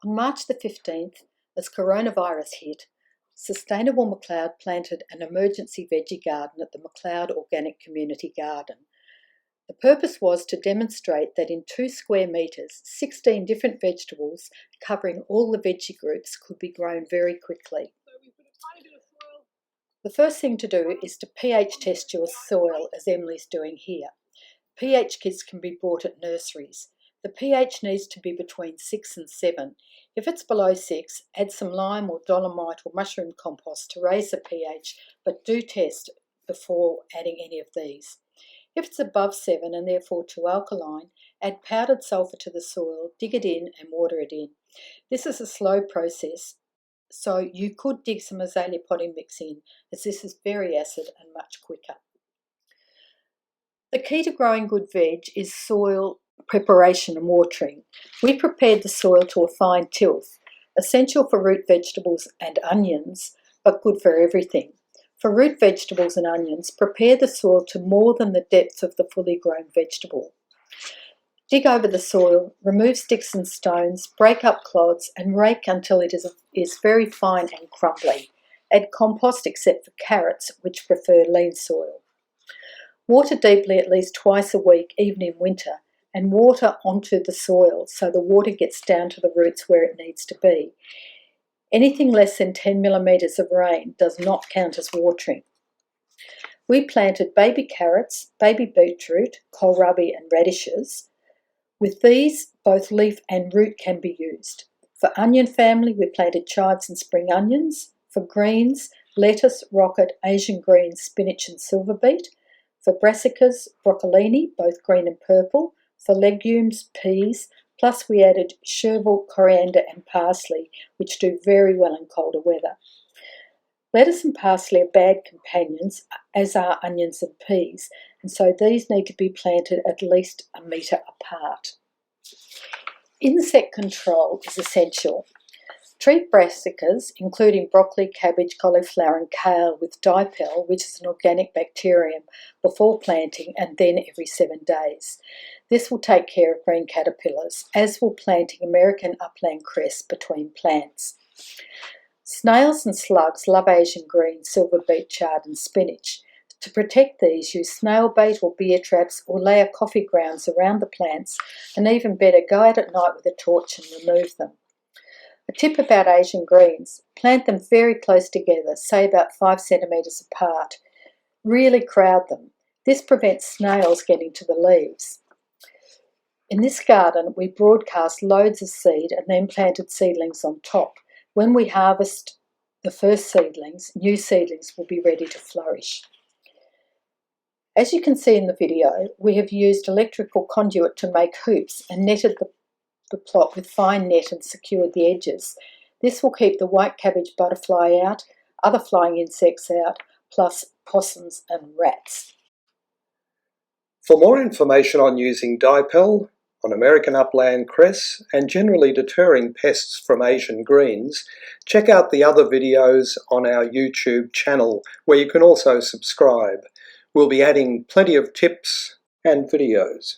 On March the 15th, as coronavirus hit, Sustainable Macleod planted an emergency veggie garden at the Macleod Organic Community Garden. The purpose was to demonstrate that in 2 square metres, 16 different vegetables covering all the veggie groups could be grown very quickly. The first thing to do is to pH test your soil, as Emily's doing here. pH kits can be bought at nurseries. The pH needs to be between 6 and 7. If it's below 6, add some lime or dolomite or mushroom compost to raise the pH, but do test before adding any of these. If it's above 7 and therefore too alkaline, add powdered sulphur to the soil, dig it in and water it in. This is a slow process, so you could dig some azalea potting mix in, as this is very acid and much quicker. The key to growing good veg is soil preparation and watering. We prepared the soil to a fine tilth, essential for root vegetables and onions, but good for everything. For root vegetables and onions, prepare the soil to more than the depth of the fully grown vegetable. Dig over the soil, remove sticks and stones, break up clods and rake until it is very fine and crumbly. Add compost except for carrots, which prefer lean soil. Water deeply at least twice a week, even in winter, and water onto the soil so the water gets down to the roots where it needs to be. Anything less than 10 millimetres of rain does not count as watering. We planted baby carrots, baby beetroot, kohlrabi and radishes. With these, both leaf and root can be used. For onion family, we planted chives and spring onions. For greens, lettuce, rocket, Asian greens, spinach and silver beet. For brassicas, broccolini, both green and purple. For legumes, peas, plus we added chervil, coriander and parsley, which do very well in colder weather. Lettuce and parsley are bad companions, as are onions and peas, and so these need to be planted at least a metre apart. Insect control is essential. Treat brassicas, including broccoli, cabbage, cauliflower and kale, with dipel, which is an organic bacterium, before planting and then every 7 days. This will take care of green caterpillars, as will planting American upland cress between plants. Snails and slugs love Asian green, silver beet, chard and spinach. To protect these, use snail bait or beer traps or layer coffee grounds around the plants, and even better, go out at night with a torch and remove them. A tip about Asian greens: plant them very close together, say about 5 centimetres apart. Really crowd them. This prevents snails getting to the leaves. In this garden, we broadcast loads of seed and then planted seedlings on top. When we harvest the first seedlings, new seedlings will be ready to flourish. As you can see in the video, we have used electrical conduit to make hoops and netted the plot with fine net and secured the edges. This will keep the white cabbage butterfly out, other flying insects out, plus possums and rats. For more information on using dipel, on American upland cress, and generally deterring pests from Asian greens, check out the other videos on our YouTube channel, where you can also subscribe. We'll be adding plenty of tips and videos.